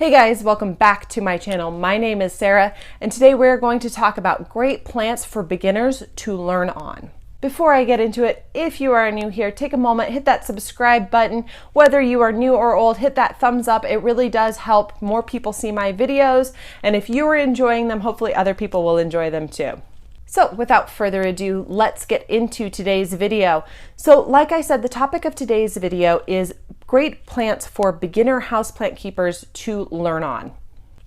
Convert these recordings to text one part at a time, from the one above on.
Hey guys, welcome back to my channel. My name is Sarah, and today we're going to talk about great plants for beginners to learn on. Before I get into it, if you are new here, take a moment, hit that subscribe button. Whether you are new or old, hit that thumbs up. It really does help more people see my videos, and if you are enjoying them, hopefully other people will enjoy them too. So without further ado, let's get into today's video. So like I said, the topic of today's video is great plants for beginner houseplant keepers to learn on.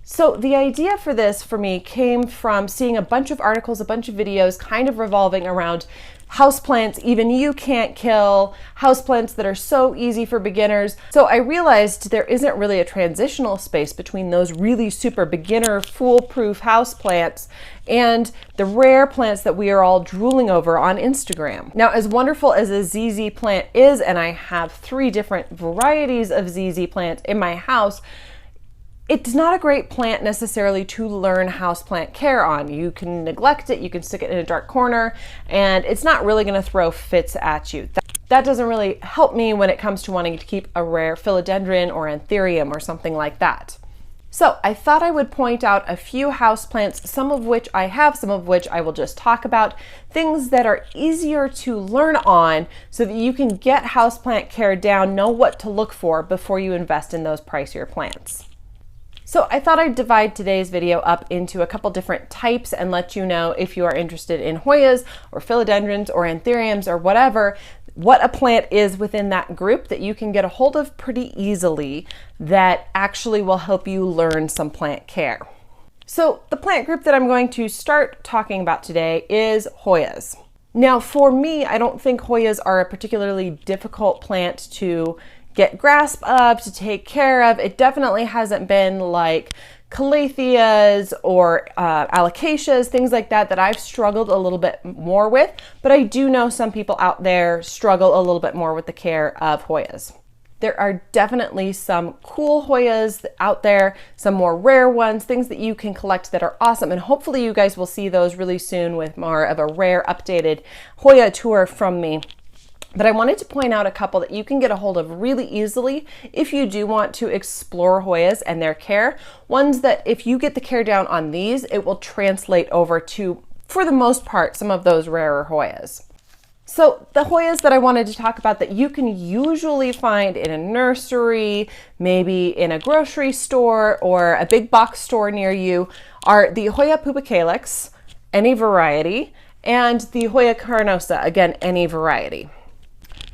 So the idea for this for me came from seeing a bunch of articles, a bunch of videos kind of revolving around houseplants even you can't kill, houseplants that are so easy for beginners. So I realized there isn't really a transitional space between those really super beginner foolproof houseplants and the rare plants that we are all drooling over on Instagram. Now, as wonderful as a ZZ plant is, and I have 3 different varieties of ZZ plants in my house, it's not a great plant necessarily to learn houseplant care on. You can neglect it, you can stick it in a dark corner, and it's not really going to throw fits at you. That doesn't really help me when it comes to wanting to keep a rare philodendron or anthurium or something like that. So I thought I would point out a few houseplants, some of which I have, some of which I will just talk about, things that are easier to learn on so that you can get houseplant care down, know what to look for before you invest in those pricier plants. So I thought I'd divide today's video up into a couple different types and let you know, if you are interested in Hoyas or philodendrons or anthuriums or whatever, what a plant is within that group that you can get a hold of pretty easily that actually will help you learn some plant care. So the plant group that I'm going to start talking about today is Hoyas. Now for me, I don't think Hoyas are a particularly difficult plant to get grasp of, to take care of. It definitely hasn't been like Calatheas or Alocasias, things like that, that I've struggled a little bit more with, but I do know some people out there struggle a little bit more with the care of Hoyas. There are definitely some cool Hoyas out there, some more rare ones, things that you can collect that are awesome, and hopefully you guys will see those really soon with more of a rare updated Hoya tour from me. But I wanted to point out a couple that you can get a hold of really easily if you do want to explore Hoyas and their care. Ones that if you get the care down on these, it will translate over to, for the most part, some of those rarer Hoyas. So the Hoyas that I wanted to talk about that you can usually find in a nursery, maybe in a grocery store or a big box store near you are the Hoya Pubicalyx, any variety, and the Hoya Carnosa, again, any variety.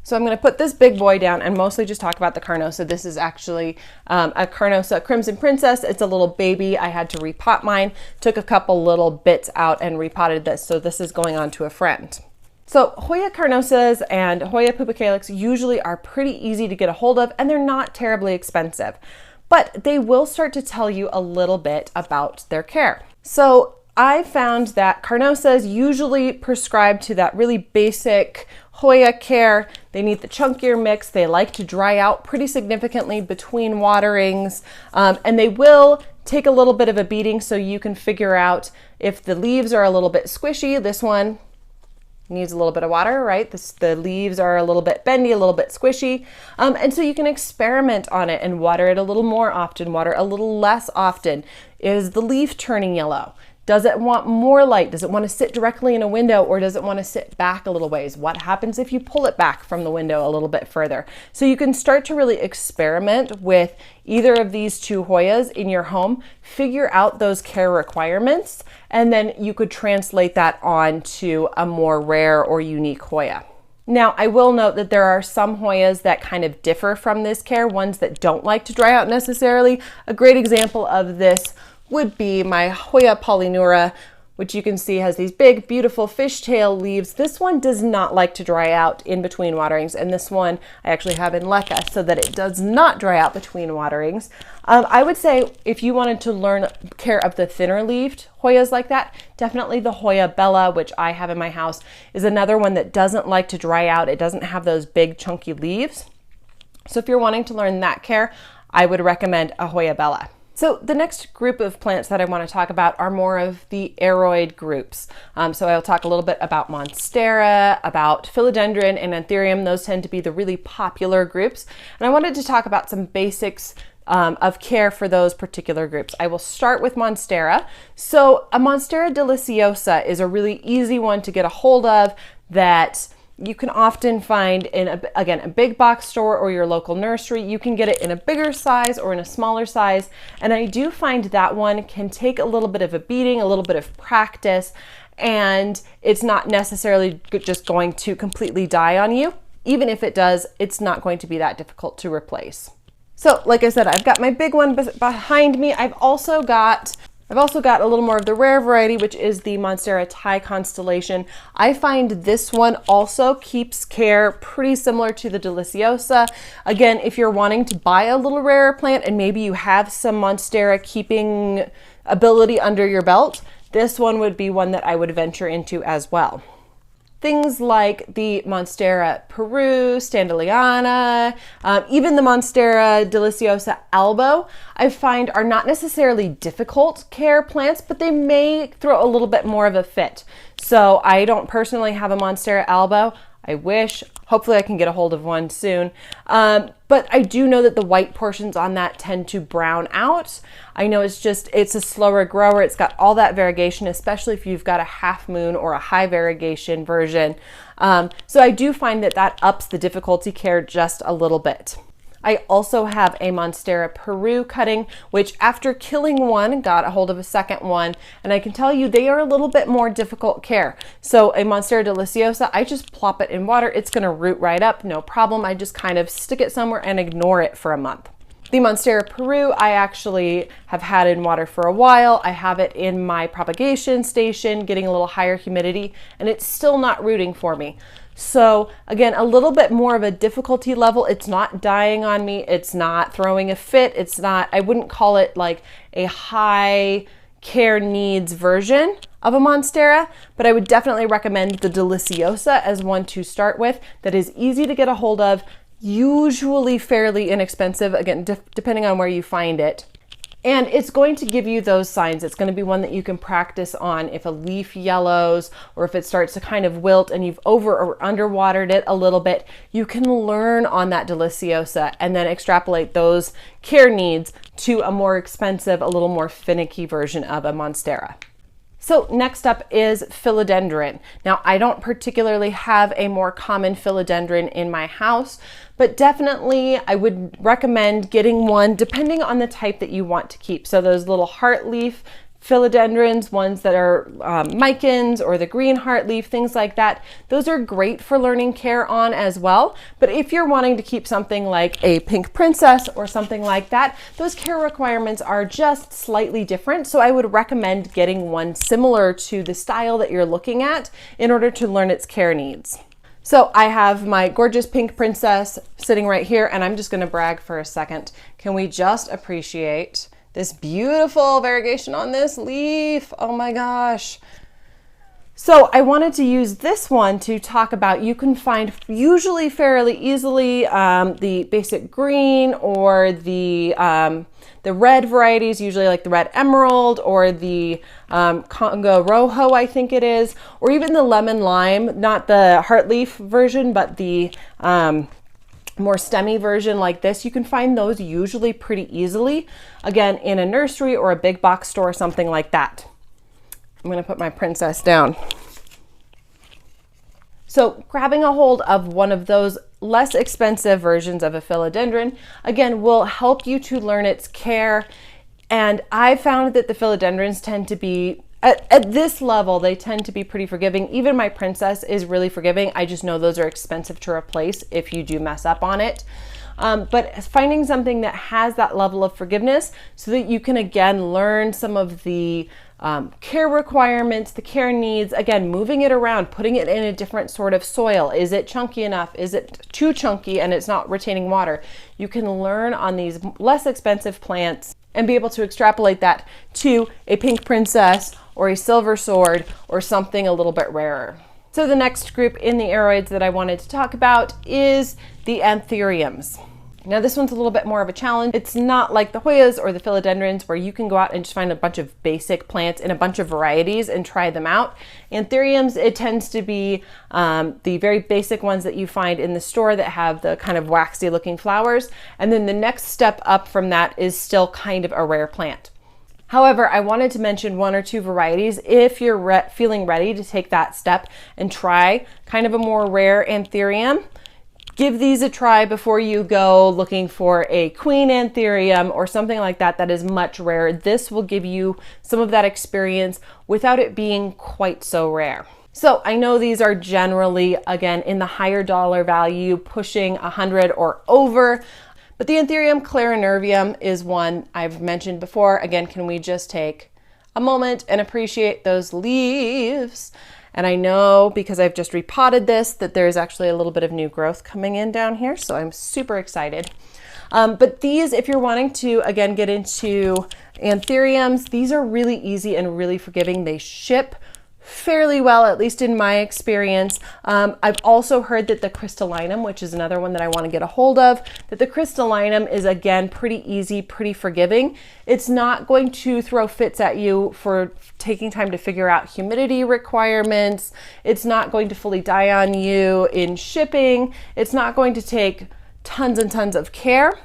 So I'm going to put this big boy down and mostly just talk about the Carnosa. This is actually a Carnosa Crimson Princess. It's a little baby. I had to repot mine. Took a couple little bits out and repotted this. So this is going on to a friend. So Hoya Carnosas and Hoya Pubicalyx usually are pretty easy to get a hold of, and they're not terribly expensive. But they will start to tell you a little bit about their care. So I found that Carnosas usually prescribe to that really basic Hoya Care. They need the chunkier mix. They like to dry out pretty significantly between waterings, and they will take a little bit of a beating, so you can figure out if the leaves are a little bit squishy. This one needs a little bit of water, right? The leaves are a little bit bendy, a little bit squishy, and so you can experiment on it and water it a little more often, water a little less often. Is the leaf turning yellow? Does it want more light? Does it want to sit directly in a window, or does it want to sit back a little ways? What happens if you pull it back from the window a little bit further? So you can start to really experiment with either of these 2 Hoyas in your home, figure out those care requirements, and then you could translate that on to a more rare or unique Hoya. Now, I will note that there are some Hoyas that kind of differ from this care, ones that don't like to dry out necessarily. A great example of this would be my Hoya Polyneura, which you can see has these big, beautiful fishtail leaves. This one does not like to dry out in between waterings, and this one I actually have in leca so that it does not dry out between waterings. I would say if you wanted to learn care of the thinner leaved Hoyas like that, definitely the Hoya Bella, which I have in my house, is another one that doesn't like to dry out. It doesn't have those big chunky leaves. So if you're wanting to learn that care, I would recommend a Hoya Bella. So the next group of plants that I want to talk about are more of the aroid groups. So I'll talk a little bit about Monstera, about Philodendron and Anthurium. Those tend to be the really popular groups. And I wanted to talk about some basics of care for those particular groups. I will start with Monstera. So a Monstera Deliciosa is a really easy one to get a hold of that you can often find in, a big box store or your local nursery. You can get it in a bigger size or in a smaller size. And I do find that one can take a little bit of a beating, a little bit of practice, and it's not necessarily just going to completely die on you. Even if it does, it's not going to be that difficult to replace. So like I said, I've got my big one behind me. I've also got a little more of the rare variety, which is the Monstera Thai Constellation. I find this one also keeps care pretty similar to the Deliciosa. Again, if you're wanting to buy a little rarer plant and maybe you have some Monstera keeping ability under your belt, this one would be one that I would venture into as well. Things like the Monstera Peru, Standeliana, even the Monstera Deliciosa Albo, I find are not necessarily difficult care plants, but they may throw a little bit more of a fit. So I don't personally have a Monstera Albo. I wish. Hopefully I can get a hold of one soon. But I do know that the white portions on that tend to brown out. I know it's a slower grower. It's got all that variegation, especially if you've got a half moon or a high variegation version. So I do find that ups the difficulty care just a little bit. I also have a Monstera Peru cutting, which after killing one, got a hold of a second one, and I can tell you they are a little bit more difficult care. So a Monstera Deliciosa, I just plop it in water. It's gonna root right up, no problem. I just kind of stick it somewhere and ignore it for a month. The Monstera Peru, I actually have had in water for a while. I have it in my propagation station, getting a little higher humidity, and it's still not rooting for me. So again, a little bit more of a difficulty level. It's not dying on me. It's not throwing a fit. I wouldn't call it like a high care needs version of a Monstera, but I would definitely recommend the Deliciosa as one to start with that is easy to get a hold of, usually fairly inexpensive, again, depending on where you find it. And it's going to give you those signs. It's going to be one that you can practice on if a leaf yellows or if it starts to kind of wilt and you've over or underwatered it a little bit. You can learn on that Deliciosa and then extrapolate those care needs to a more expensive, a little more finicky version of a Monstera. So next up is Philodendron. Now, I don't particularly have a more common Philodendron in my house, but definitely I would recommend getting one depending on the type that you want to keep. So those little heart leaf Philodendrons, ones that are micans or the green heart leaf, things like that, those are great for learning care on as well. But if you're wanting to keep something like a pink princess or something like that, those care requirements are just slightly different. So I would recommend getting one similar to the style that you're looking at in order to learn its care needs. So I have my gorgeous pink princess sitting right here, and I'm just going to brag for a second. Can we just appreciate this beautiful variegation on this leaf? Oh my gosh. So I wanted to use this one to talk about, you can find usually fairly easily the basic green or the red varieties, usually like the red emerald or the Congo Rojo, I think it is, or even the lemon lime, not the heart leaf version, but the more stemmy version like this. You can find those usually pretty easily, again, in a nursery or a big box store, something like that. I'm going to put my princess down. So grabbing a hold of one of those less expensive versions of a philodendron, again, will help you to learn its care. And I found that the philodendrons tend to be, at this level, they tend to be pretty forgiving. Even my princess is really forgiving. I just know those are expensive to replace if you do mess up on it. But finding something that has that level of forgiveness so that you can, again, learn some of the care requirements, the care needs, again, moving it around, putting it in a different sort of soil. Is it chunky enough? Is it too chunky and it's not retaining water? You can learn on these less expensive plants and be able to extrapolate that to a pink princess or a silver sword or something a little bit rarer. So the next group in the aroids that I wanted to talk about is the Anthuriums. Now this one's a little bit more of a challenge. It's not like the Hoyas or the Philodendrons where you can go out and just find a bunch of basic plants in a bunch of varieties and try them out. Anthuriums, it tends to be the very basic ones that you find in the store that have the kind of waxy looking flowers. And then the next step up from that is still kind of a rare plant. However, I wanted to mention one or two varieties if you're feeling ready to take that step and try kind of a more rare Anthurium. Give these a try before you go looking for a queen Anthurium or something like that that is much rarer. This will give you some of that experience without it being quite so rare. So I know these are generally, again, in the higher dollar value, pushing 100 or over, but the Anthurium Clarinervium is one I've mentioned before. Again, can we just take a moment and appreciate those leaves? And I know because I've just repotted this that there's actually a little bit of new growth coming in down here. So I'm super excited. But these, if you're wanting to, again, get into Anthuriums, these are really easy and really forgiving. They ship fairly well, at least in my experience. I've also heard that the Crystallinum, which is another one that I want to get a hold of, that the Crystallinum is, again, pretty easy, pretty forgiving. It's not going to throw fits at you for taking time to figure out humidity requirements. It's not going to fully die on you in shipping. It's not going to take tons and tons of care.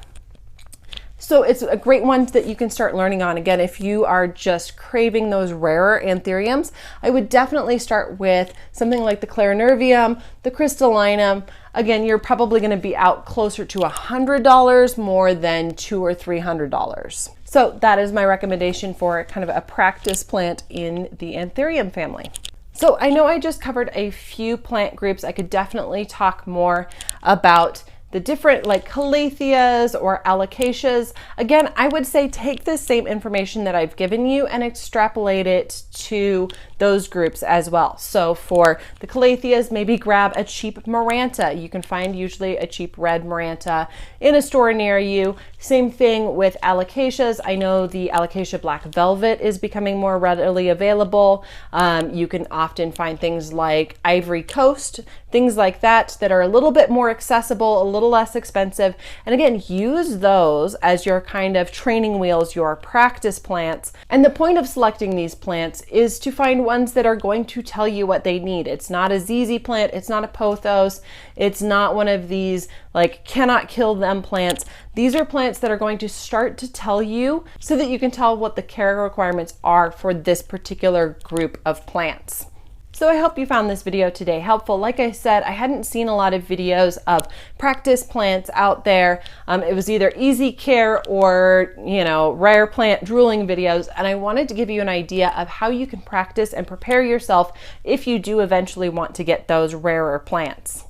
So it's a great one that you can start learning on. Again, if you are just craving those rarer Anthuriums, I would definitely start with something like the Clarinervium, the Crystallinum. Again, you're probably going to be out closer to $100 more than $200 or $300. So that is my recommendation for kind of a practice plant in the Anthurium family. So I know I just covered a few plant groups. I could definitely talk more about the different like Calatheas or Alocasias. Again, I would say take the same information that I've given you and extrapolate it to those groups as well. So for the Calatheas, maybe grab a cheap Maranta. You can find usually a cheap red Maranta in a store near you. Same thing with Alocasias. I know the Alocasia Black Velvet is becoming more readily available. You can often find things like Ivory Coast, things like that that are a little bit more accessible, a little less expensive. And again, use those as your kind of training wheels, your practice plants. And the point of selecting these plants is to find ones that are going to tell you what they need. It's not a ZZ plant, it's not a pothos, it's not one of these like cannot kill them plants. These are plants that are going to start to tell you so that you can tell what the care requirements are for this particular group of plants. So I hope you found this video today helpful. Like I said, I hadn't seen a lot of videos of practice plants out there. It was either easy care or, rare plant drooling videos. And I wanted to give you an idea of how you can practice and prepare yourself if you do eventually want to get those rarer plants.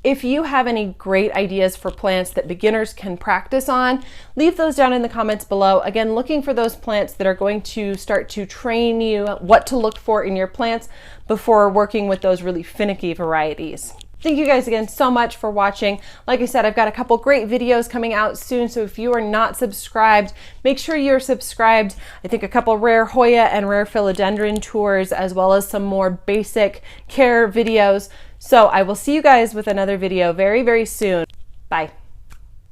If you have any great ideas for plants that beginners can practice on, leave those down in the comments below. Again, looking for those plants that are going to start to train you what to look for in your plants before working with those really finicky varieties. Thank you guys again so much for watching. Like I said, I've got a couple great videos coming out soon, so if you are not subscribed, make sure you're subscribed. I think a couple rare Hoya and rare Philodendron tours, as well as some more basic care videos. So I will see you guys with another video very, very soon. Bye.